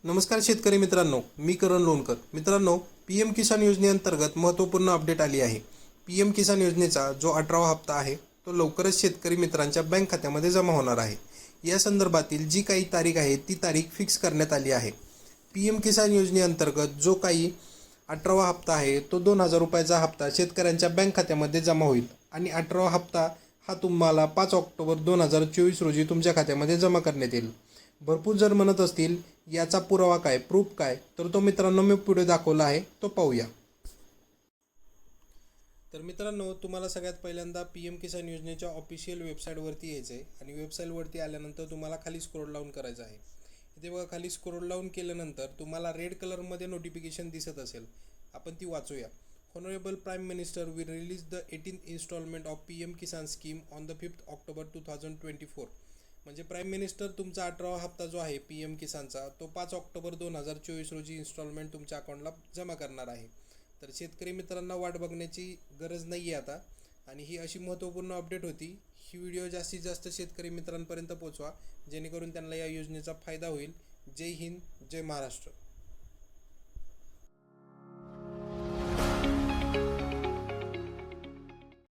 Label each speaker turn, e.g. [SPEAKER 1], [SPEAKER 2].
[SPEAKER 1] नमस्कार शेतकरी मित्रांनो, मी करण लोणकर. मित्रांनो, पी एम किसान योजनेअंतर्गत महत्त्वपूर्ण अपडेट आली आहे. पी एम किसान योजनेचा जो 18वा हप्ता आहे तो लवकरच शेतकरी मित्रांच्या बँक खात्यामध्ये जमा होणार आहे. या संदर्भातील जी काही तारीख आहे ती तारीख फिक्स करण्यात आली आहे. पी एम किसान योजनेअंतर्गत जो काही 18वा हप्ता आहे तो 2,000 रुपयाचा हप्ता शेतकऱ्यांच्या बँक खात्यामध्ये जमा होईल आणि 18वा हप्ता हा तुम्हाला 5 ऑक्टोबर 2024 रोजी तुमच्या खात्यामध्ये जमा करण्यात येईल. भरपूर जर म्हणत असतील याचा पुरावा काय, प्रूफ काय, तर तो मित्रांनो मी पुढे दाखवला आहे, तो पाहूया. तर मित्रांनो, तुम्हाला सगळ्यात पहिल्यांदा पी एम किसान योजनेच्या ऑफिशियल वेबसाईटवरती यायचं आहे आणि वेबसाईटवरती आल्यानंतर तुम्हाला खाली स्क्रोल डाऊन करायचं आहे. इथे बघा, खाली स्क्रोल डाऊन केल्यानंतर तुम्हाला रेड कलरमध्ये नोटिफिकेशन दिसत असेल, आपण ती वाचूया. Honorable Prime Minister will release the 18th installment of PM Kisan scheme on the 5th October 2024. म्हणजे प्राईम मिनिस्टर तुमचा 18वा हप्ता जो आहे पी एम किसानचा तो 5 ऑक्टोबर 2024 रोजी इन्स्टॉलमेंट तुमच्या अकाउंटला जमा करणार आहे. तर शेतकरी मित्रांना वाट बघण्याची गरज नाही आहे आता. आणि ही अशी महत्त्वपूर्ण अपडेट होती. ही व्हिडिओ जास्तीत जास्त शेतकरी मित्रांपर्यंत पोहोचवा जेणेकरून त्यांना या योजनेचा फायदा होईल. जय हिंद, जय महाराष्ट्र.